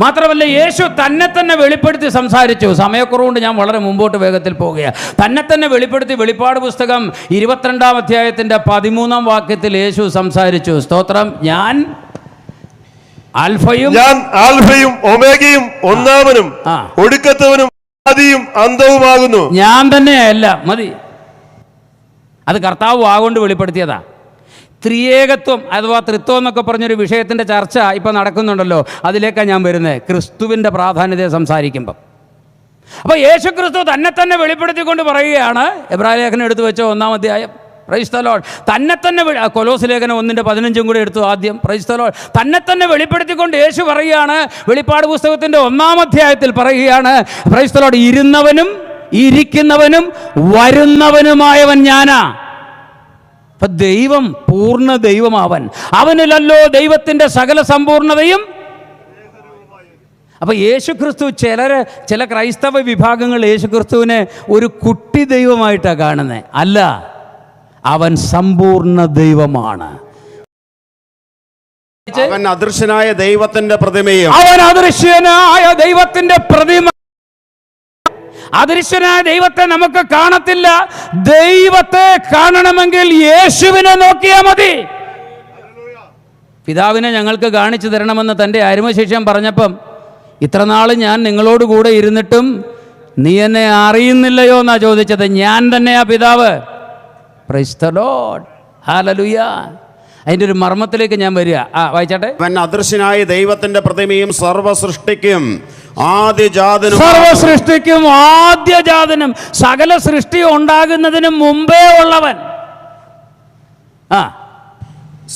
മാത്രമല്ല യേശു തന്നെ വെളിപ്പെടുത്തി സംസാരിച്ചു. സമയക്കുറവുകൊണ്ട് ഞാൻ വളരെ മുമ്പോട്ട് വേഗത്തിൽ പോവുകയാണ്. തന്നെ വെളിപ്പെടുത്തി വെളിപ്പാട് പുസ്തകം 22-ാം അധ്യായത്തിൻ്റെ 13-ാം വാക്യത്തിൽ യേശു സംസാരിച്ചു. സ്തോത്രം. ഞാൻ ആൽഫയും ഒമേഗയും ഒന്നാമനും ഒടുക്കത്തവനും ആദിയും അന്തവുമാകുന്നു. ഞാൻ തന്നെയല്ല മതി. അത് കർത്താവ് വാഗോണ്ട് വെളിപ്പെടുത്തിയതാ. ത്രിയേകത്വം അഥവാ ത്രിത്വം എന്നൊക്കെ പറഞ്ഞൊരു വിഷയത്തിൻ്റെ ചർച്ച ഇപ്പം നടക്കുന്നുണ്ടല്ലോ, അതിലേക്കാണ് ഞാൻ വരുന്നത് ക്രിസ്തുവിൻ്റെ പ്രാധാന്യത്തെ സംസാരിക്കുമ്പം. അപ്പോൾ യേശു ക്രിസ്തു തന്നെ വെളിപ്പെടുത്തിക്കൊണ്ട് പറയുകയാണ്. എബ്രായ ലേഖനം എടുത്തു വെച്ചോ 1-ാം അധ്യായം. Praise the Lord. തന്നെ കൊലോസ് ലേഖനം 1:15 കൂടെ എടുത്തു ആദ്യം. Praise the Lord. തന്നെ വെളിപ്പെടുത്തിക്കൊണ്ട് യേശു പറയുകയാണ്. വെളിപ്പാട് പുസ്തകത്തിൻ്റെ 1-ാം അധ്യായത്തിൽ പറയുകയാണ്. Praise the Lord. ഇരുന്നവനും ഇരിക്കുന്നവനും വരുന്നവനുമായവൻ ഞാനാ. അപ്പം ദൈവം പൂർണ്ണ ദൈവമാവൻ. അവനിലല്ലോ ദൈവത്തിൻ്റെ സകല സമ്പൂർണതയും. അപ്പം യേശുക്രിസ്തു ചില ക്രൈസ്തവ വിഭാഗങ്ങൾ യേശുക്രിസ്തുവിനെ ഒരു കുട്ടി ദൈവമായിട്ടാണ് കാണുന്നത്. അല്ല, അവൻ സമ്പൂർണ്ണ ദൈവമാണ്. അവൻ അദൃശ്യനായ ദൈവത്തിന്റെ പ്രതിമയും. അവൻ അദൃശ്യനായ ദൈവത്തിന്റെ പ്രതിമ. അദൃശ്യനായ ദൈവത്തെ നമുക്ക് കാണത്തില്ല. ദൈവത്തെ കാണണമെങ്കിൽ യേശുവിനെ നോക്കിയാൽ മതി. പിതാവിനെ ഞങ്ങൾക്ക് കാണിച്ചു തരണമെന്ന് തൻ്റെ അരുമശിഷ്യൻ പറഞ്ഞപ്പം, ഇത്രനാൾ ഞാൻ നിങ്ങളോട് കൂടെ ഇരുന്നിട്ടും നീ എന്നെ അറിയുന്നില്ലയോ എന്നാ ചോദിച്ചത്. ഞാൻ തന്നെയാ പിതാവ്. Praise the Lord. ഹല്ലേലൂയ. അതിൻ്റെ ഒരു മർമ്മത്തിലേക്ക് ഞാൻ വരിക. വായിച്ചാട്ടെ. അവൻ അദൃശ്യനായ ദൈവത്തിന്റെ പ്രതിമയും സർവസൃഷ്ടിക്കും ആദ്യജാതനും. സർവസൃഷ്ടിക്കും ആദ്യജാതനും. സകല സൃഷ്ടി ഉണ്ടാകുന്നതിന് മുമ്പേ ഉള്ളവൻ.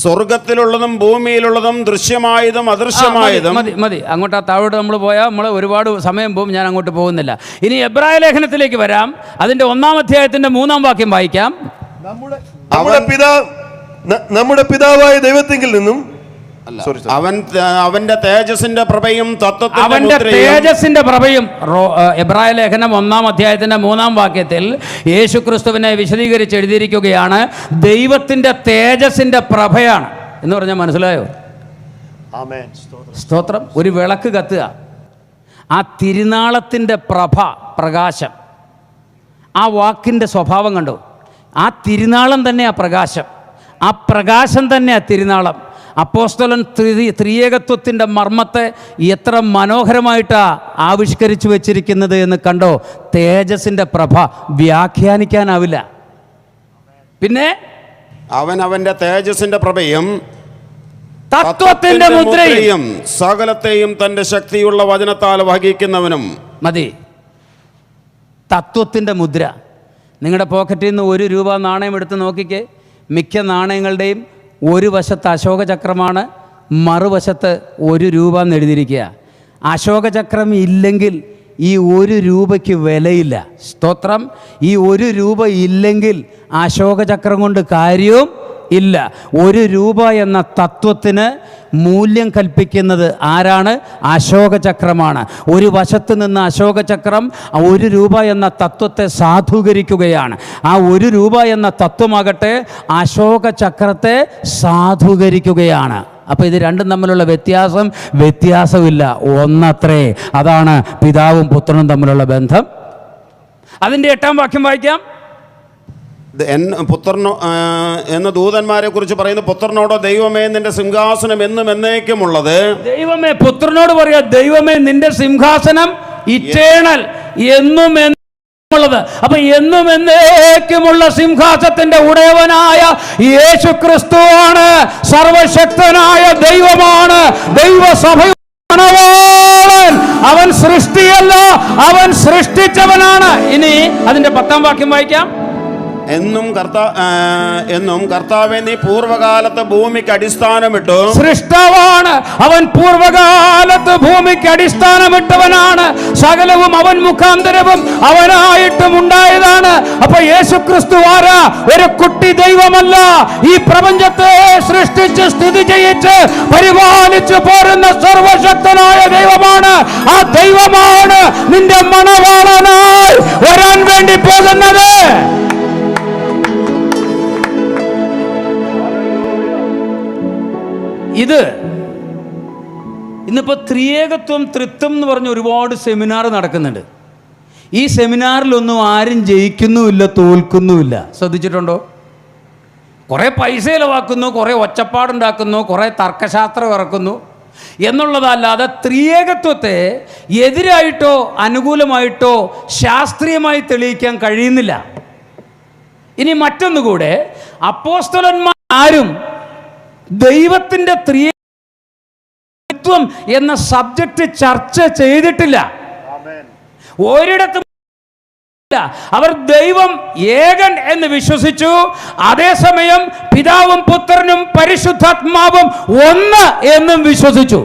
സ്വർഗത്തിലുള്ളതും ഭൂമിയിലുള്ളതും ദൃശ്യമായതും അദൃശ്യമായതും. മതി. അങ്ങോട്ട് താഴോട്ട് നമ്മൾ പോയാൽ നമ്മൾ ഒരുപാട് സമയം പോകും. ഞാൻ അങ്ങോട്ട് പോകുന്നില്ല. ഇനി എബ്രായ ലേഖനത്തിലേക്ക് വരാം. അതിൻ്റെ 1-ാം അധ്യായത്തിൻ്റെ 3-ാം വാക്യം വായിക്കാം. നമ്മുടെ പിതാവായ ദൈവത്തിങ്കിൽ നിന്നും അവന്റെ തേജസ്സിന്റെ പ്രഭയും അവന്റെ തേജസ്സിന്റെ പ്രഭയും. എബ്രായ ലേഖനം 1-ാം അധ്യായത്തിന്റെ 3-ാം വാക്യത്തിൽ യേശു ക്രിസ്തുവിനെ വിശദീകരിച്ച് എഴുതിയിരിക്കുകയാണ്. ദൈവത്തിന്റെ തേജസ്സിന്റെ പ്രഭയാണ് എന്ന് പറഞ്ഞാൽ മനസ്സിലായോ? സ്തോത്രം. ഒരു വിളക്ക് കത്തുക, ആ തിരുനാളത്തിന്റെ പ്രഭ, പ്രകാശം. ആ വാക്കിന്റെ സ്വഭാവം കണ്ടു. ആ തിരുനാളം തന്നെ ആ പ്രകാശം. ആ പ്രകാശം തന്നെ ആ തിരുനാളം. അപ്പോസ്തലൻ ത്രിയേകത്വത്തിൻ്റെ മർമ്മത്തെ എത്ര മനോഹരമായിട്ടാണ് ആവിഷ്കരിച്ചു വച്ചിരിക്കുന്നത് എന്ന് കണ്ടോ? തേജസ്സിൻ്റെ പ്രഭ വ്യാഖ്യാനിക്കാനാവില്ല. പിന്നെ അവന്റെ തേജസ്സിന്റെ പ്രഭയും തത്വത്തിന്റെ മുദ്രയും സകലത്തെയും തന്റെ ശക്തിയുള്ള വചനത്താൽ വഹിക്കുന്നവനും. മതി. തത്വത്തിൻ്റെ മുദ്ര. നിങ്ങളുടെ പോക്കറ്റിൽ നിന്ന് ₹1 നാണയം എടുത്ത് നോക്കിക്കേ. മിക്ക നാണയങ്ങളുടെയും ഒരു വശത്ത് അശോകചക്രമാണ്, മറുവശത്ത് ₹1 എന്ന് എഴുതിയിരിക്കുക. അശോകചക്രം ഇല്ലെങ്കിൽ ഈ ₹1 വിലയില്ല. സ്തോത്രം. ഈ ₹1 ഇല്ലെങ്കിൽ അശോകചക്രം കൊണ്ട് കാര്യവും ഇല്ല. ₹1 എന്ന തത്വത്തിന് മൂല്യം കൽപ്പിക്കുന്നത് ആരാണ്? അശോകചക്രമാണ്. ഒരു വശത്ത് നിന്ന് അശോകചക്രം ₹1 എന്ന തത്വത്തെ സാധൂകരിക്കുകയാണ്. ആ ₹1 എന്ന തത്വമാകട്ടെ അശോകചക്രത്തെ സാധൂകരിക്കുകയാണ്. അപ്പോൾ ഇത് രണ്ടും തമ്മിലുള്ള വ്യത്യാസമില്ല, ഒന്നത്രേ. അതാണ് പിതാവും പുത്രനും തമ്മിലുള്ള ബന്ധം. അതിൻ്റെ 8-ാം വാക്യം വായിക്കാം. പുത്രനോ എന്ന് ദൂതന്മാരെ കുറിച്ച് പറയുന്നു. പുത്രനോടോ ദൈവമേ നിന്റെ സിംഹാസനം എന്നും എന്നേക്കുമുള്ളത്. ദൈവമേ, പുത്രനോട് പറയാ, ദൈവമേ നിന്റെ സിംഹാസനം ഇറ്റേണൽ, എന്നും എന്നുള്ളത്. അപ്പൊ എന്നും എന്നേക്കുമുള്ള സിംഹാസനത്തിന്റെ ഉടയവനായ യേശു ക്രിസ്തുവാണ്. സർവശക്തനായ ദൈവമാണ്. ദൈവസഭയാണ്. അവൻ സൃഷ്ടിയല്ല, അവൻ സൃഷ്ടിച്ചവനാണ്. ഇനി അതിന്റെ 10-ാം വാക്യം വായിക്കാം. എന്നും കർത്താവേ നീ പൂർവകാലത്ത് ഭൂമിക്ക് അടിസ്ഥാനമിട്ടു. സൃഷ്ടാവാണ് അവൻ. പൂർവകാലത്ത് ഭൂമിക്ക് അടിസ്ഥാനമിട്ടവനാണ്. സകലവും അവൻ മുഖാന്തരവും അവനായിട്ടും ഉണ്ടായതാണ്. അപ്പൊ യേശുക്രിസ്തു ആരാ? ഒരു കുട്ടി ദൈവമല്ല. ഈ പ്രപഞ്ചത്തെ സൃഷ്ടിച്ച് സ്ഥിതി ചെയ്യിച്ച് പരിപാലിച്ചു പോരുന്ന സർവശക്തനായ ദൈവമാണ്. ആ ദൈവമാണ് നിന്റെ മണവാളനായി വരാൻ വേണ്ടി പോകുന്നത്. ഇത് ഇന്ന് ഇന്നിപ്പോൾ ത്രിയേകത്വം ത്രിത്വം എന്ന് പറഞ്ഞ് ഒരുപാട് സെമിനാർ നടക്കുന്നുണ്ട്. ഈ സെമിനാറിലൊന്നും ആരും ജയിക്കുന്നുമില്ല, തോൽക്കുന്നുമില്ല. ശ്രദ്ധിച്ചിട്ടുണ്ടോ? കുറേ പൈസ ചിലവാക്കുന്നു, കുറേ ഒച്ചപ്പാടുണ്ടാക്കുന്നു, കുറേ തർക്കശാസ്ത്രം ഇറക്കുന്നു എന്നുള്ളതല്ലാതെ ത്രിയേകത്വത്തെ എതിരായിട്ടോ അനുകൂലമായിട്ടോ ശാസ്ത്രീയമായി തെളിയിക്കാൻ കഴിയുന്നില്ല. ഇനി മറ്റൊന്നുകൂടെ, അപ്പോസ്തലന്മാർ ആരും ദൈവത്തിൻ്റെ ത്രിയേകത്വം എന്ന സബ്ജക്റ്റ് ചർച്ച ചെയ്തിട്ടില്ല. ഒരിടത്തും അവർ ദൈവം ഏകൻ എന്ന് വിശ്വസിച്ചു. അതേസമയം പിതാവും പുത്രനും പരിശുദ്ധാത്മാവും ഒന്ന് എന്നും വിശ്വസിച്ചു.